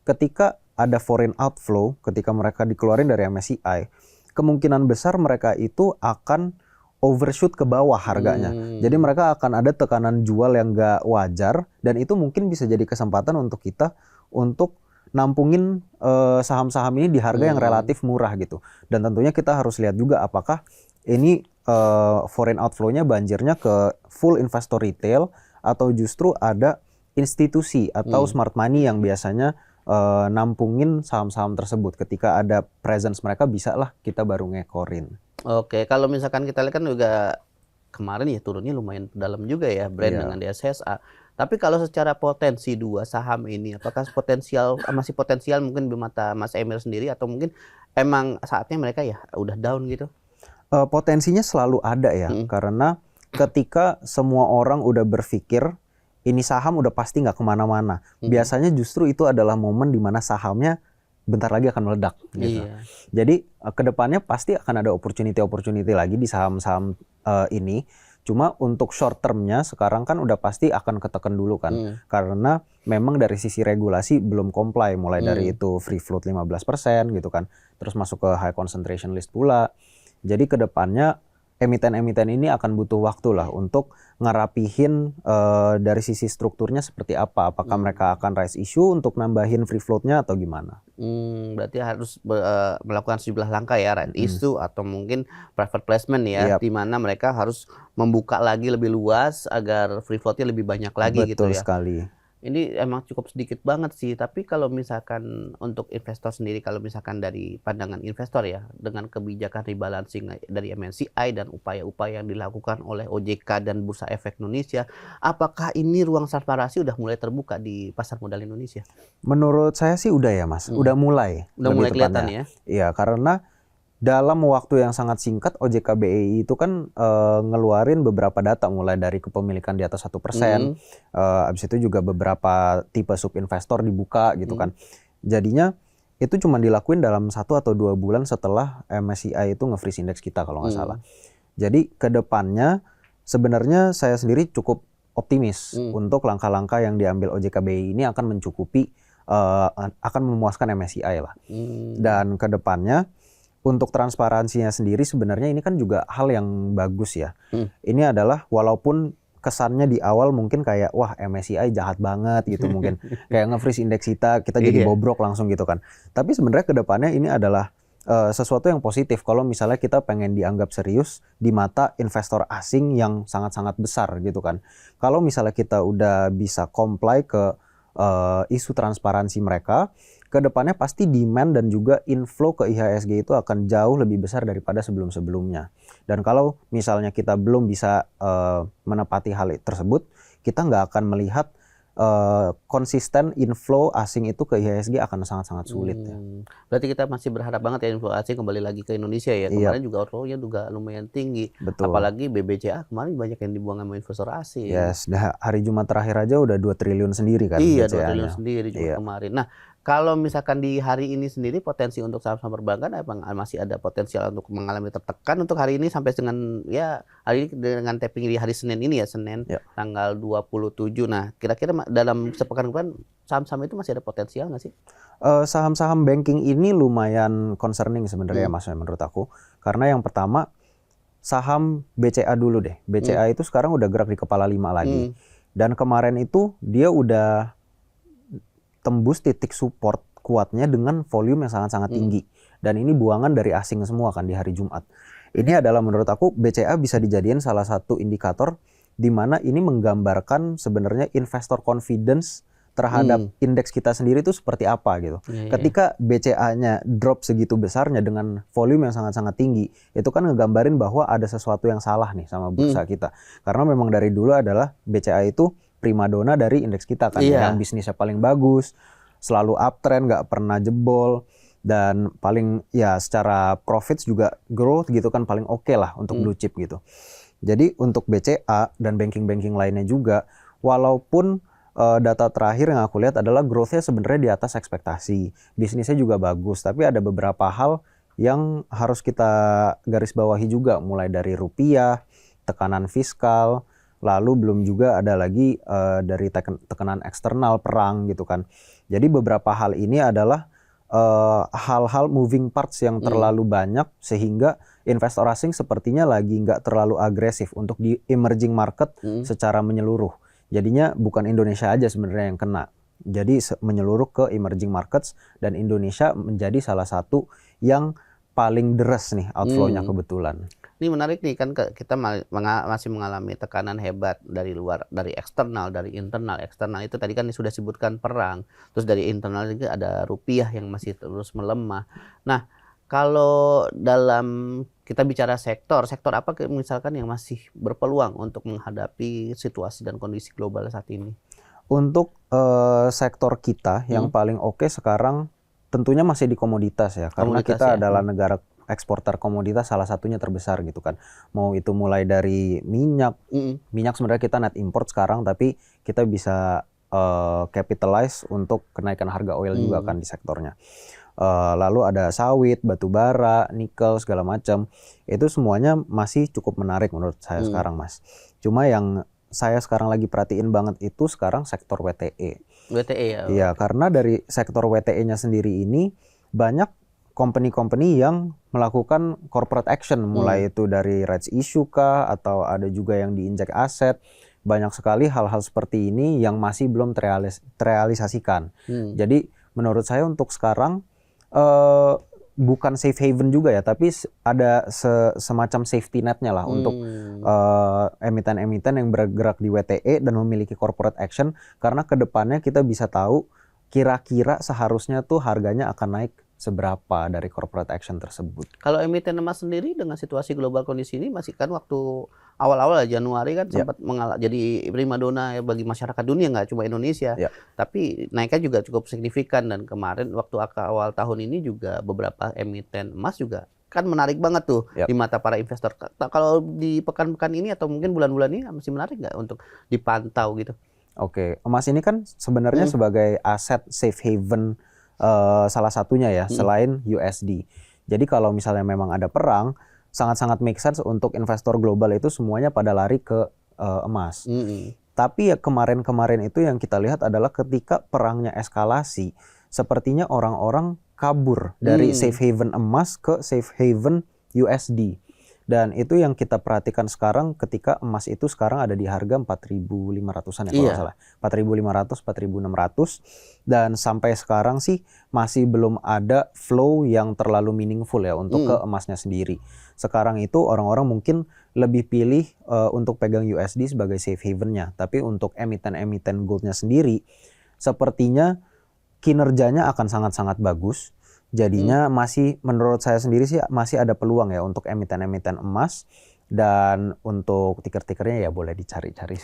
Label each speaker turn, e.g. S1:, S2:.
S1: ketika ada foreign outflow, ketika mereka dikeluarin dari MSCI, kemungkinan besar mereka itu akan overshoot ke bawah harganya. Jadi mereka akan ada tekanan jual yang nggak wajar, dan itu mungkin bisa jadi kesempatan untuk kita untuk nampungin saham-saham ini di harga yang relatif murah gitu. Dan tentunya kita harus lihat juga apakah ini foreign outflow-nya banjirnya ke full investor retail atau justru ada institusi atau smart money yang biasanya nampungin saham-saham tersebut. Ketika ada presence mereka, bisa lah kita baru ngekorin.
S2: Oke, kalau misalkan kita lihat kan juga kemarin ya turunnya lumayan dalam juga ya Brand dengan DSSA. Tapi kalau secara potensi dua saham ini, apakah masih potensial mungkin di mata Mas Emil sendiri, atau mungkin emang saatnya mereka ya udah down gitu?
S1: Potensinya selalu ada ya, karena ketika semua orang udah berpikir ini saham udah pasti nggak kemana-mana, biasanya justru itu adalah momen di mana sahamnya bentar lagi akan meledak gitu. Jadi kedepannya pasti akan ada opportunity lagi di saham-saham ini. Cuma untuk short termnya sekarang kan udah pasti akan ketekan dulu kan, karena memang dari sisi regulasi belum comply, mulai dari itu free float 15% gitu kan, terus masuk ke high concentration list pula. Jadi kedepannya emiten-emiten ini akan butuh waktu lah untuk ngerapihin dari sisi strukturnya seperti apa. Apakah mereka akan raise issue untuk nambahin free float-nya atau gimana?
S2: Berarti harus melakukan sejumlah langkah ya, right issue atau mungkin private placement ya, di mana mereka harus membuka lagi lebih luas agar free float-nya lebih banyak lagi.
S1: Betul
S2: gitu ya.
S1: sekali.
S2: Ini emang cukup sedikit banget sih, tapi kalau misalkan untuk investor sendiri, kalau misalkan dari pandangan investor ya, dengan kebijakan rebalancing dari MSCI dan upaya-upaya yang dilakukan oleh OJK dan Bursa Efek Indonesia, apakah ini ruang transparansi udah mulai terbuka di pasar modal Indonesia?
S1: Menurut saya sih udah ya Mas, udah mulai.
S2: Udah mulai kelihatan ya?
S1: Iya, karena dalam waktu yang sangat singkat OJK BEI itu kan ngeluarin beberapa data, mulai dari kepemilikan di atas 1%, abis itu juga beberapa tipe subinvestor dibuka gitu kan. Jadinya itu cuma dilakuin dalam 1 atau 2 bulan setelah MSCI itu nge-freeze index kita kalau nggak salah. Jadi kedepannya sebenarnya saya sendiri cukup optimis untuk langkah-langkah yang diambil OJK BEI ini akan mencukupi, akan memuaskan MSCI lah. Dan kedepannya untuk transparansinya sendiri sebenarnya ini kan juga hal yang bagus ya. Ini adalah walaupun kesannya di awal mungkin kayak wah MSCI jahat banget gitu mungkin kayak nge-freeze indeks kita jadi bobrok langsung gitu kan. Tapi sebenarnya kedepannya ini adalah sesuatu yang positif kalau misalnya kita pengen dianggap serius di mata investor asing yang sangat-sangat besar gitu kan. Kalau misalnya kita udah bisa comply ke isu transparansi mereka, kedepannya pasti demand dan juga inflow ke IHSG itu akan jauh lebih besar daripada sebelum-sebelumnya. Dan kalau misalnya kita belum bisa menepati hal tersebut, kita nggak akan melihat konsisten inflow asing itu ke IHSG akan sangat-sangat sulit. Ya.
S2: Berarti kita masih berharap banget ya inflow asing kembali lagi ke Indonesia ya. Kemarin juga outflow-nya juga lumayan tinggi.
S1: Betul.
S2: Apalagi BBCA kemarin banyak yang dibuang sama investor asing.
S1: Yes, hari Jumat terakhir aja udah 2 triliun sendiri kan.
S2: Iya, 2 triliun sendiri juga kemarin. Nah, kalau misalkan di hari ini sendiri potensi untuk saham-saham perbankan masih ada potensial untuk mengalami tertekan untuk hari ini sampai dengan ya hari ini dengan tapping di hari Senin ini ya, Senin tanggal 27. Nah, kira-kira dalam sepekan depan saham-saham itu masih ada potensial nggak sih?
S1: Saham-saham banking ini lumayan concerning sebenarnya Mas menurut aku. Karena yang pertama saham BCA dulu deh. BCA itu sekarang udah gerak di kepala 5 lagi. Dan kemarin itu dia udah tembus titik support kuatnya dengan volume yang sangat-sangat tinggi. Dan ini buangan dari asing semua kan di hari Jumat. Ini adalah menurut aku BCA bisa dijadiin salah satu indikator di mana ini menggambarkan sebenarnya investor confidence terhadap indeks kita sendiri itu seperti apa gitu. Ketika BCA-nya drop segitu besarnya dengan volume yang sangat-sangat tinggi, itu kan ngegambarin bahwa ada sesuatu yang salah nih sama bursa kita. Karena memang dari dulu adalah BCA itu primadona dari indeks kita kan, yang bisnisnya paling bagus, selalu uptrend, nggak pernah jebol, dan paling ya secara profits juga growth gitu kan paling oke lah untuk blue chip gitu. Jadi untuk BCA dan banking-banking lainnya juga, walaupun data terakhir yang aku lihat adalah growth-nya sebenarnya di atas ekspektasi, bisnisnya juga bagus, tapi ada beberapa hal yang harus kita garis bawahi juga, mulai dari rupiah, tekanan fiskal, lalu belum juga ada lagi dari tekanan eksternal perang gitu kan. Jadi beberapa hal ini adalah hal-hal moving parts yang terlalu banyak sehingga investor asing sepertinya lagi nggak terlalu agresif untuk di emerging market secara menyeluruh. Jadinya bukan Indonesia aja sebenarnya yang kena. Jadi menyeluruh ke emerging markets dan Indonesia menjadi salah satu yang paling deres nih outflow-nya kebetulan.
S2: Ini menarik nih, kan kita masih mengalami tekanan hebat dari luar, dari eksternal, dari internal. Eksternal itu tadi kan sudah disebutkan perang, terus dari internal juga ada rupiah yang masih terus melemah. Nah, kalau dalam kita bicara sektor apa misalkan yang masih berpeluang untuk menghadapi situasi dan kondisi global saat ini?
S1: Untuk sektor kita yang paling oke sekarang tentunya masih di komoditas ya, karena kita adalah negara eksporter komoditas salah satunya terbesar gitu kan. Mau itu mulai dari minyak, minyak sebenarnya kita net import sekarang, tapi kita bisa capitalize untuk kenaikan harga oil juga kan di sektornya. Lalu ada sawit, batu bara, nikel segala macam. Itu semuanya masih cukup menarik menurut saya sekarang, Mas. Cuma yang saya sekarang lagi perhatiin banget itu sekarang sektor WTE.
S2: WTE ya?
S1: Iya, karena dari sektor WTE-nya sendiri ini banyak company-company yang melakukan corporate action, mulai itu dari rights issue kah, atau ada juga yang diinjek aset. Banyak sekali hal-hal seperti ini yang masih belum terrealisasikan. Jadi menurut saya untuk sekarang bukan safe haven juga ya, tapi ada semacam safety net-nya lah untuk emiten-emiten yang bergerak di WTE dan memiliki corporate action, karena kedepannya kita bisa tahu kira-kira seharusnya tuh harganya akan naik seberapa dari corporate action tersebut.
S2: Kalau emiten emas sendiri dengan situasi global kondisi ini, masih kan waktu awal-awal Januari kan sempat jadi primadona ya bagi masyarakat dunia, nggak cuma Indonesia. Tapi naiknya juga cukup signifikan, dan kemarin waktu awal tahun ini juga beberapa emiten emas juga kan menarik banget tuh di mata para investor. Kalau di pekan-pekan ini atau mungkin bulan-bulan ini masih menarik nggak untuk dipantau gitu?
S1: Oke, emas ini kan sebenarnya sebagai aset safe haven salah satunya ya, selain USD. Jadi kalau misalnya memang ada perang, sangat-sangat make sense untuk investor global itu semuanya pada lari ke emas. Tapi ya kemarin-kemarin itu yang kita lihat adalah ketika perangnya eskalasi, sepertinya orang-orang kabur dari safe haven emas ke safe haven USD. Dan itu yang kita perhatikan sekarang ketika emas itu sekarang ada di harga 4.500-an ya kalau nggak salah. 4.500, 4.600. Dan sampai sekarang sih masih belum ada flow yang terlalu meaningful ya untuk ke emasnya sendiri. Sekarang itu orang-orang mungkin lebih pilih untuk pegang USD sebagai safe haven-nya. Tapi untuk emiten-emiten goldnya sendiri, sepertinya kinerjanya akan sangat-sangat bagus. Jadinya masih, menurut saya sendiri sih masih ada peluang ya untuk emiten-emiten emas, dan untuk tiker-tikernya ya boleh dicari-cari.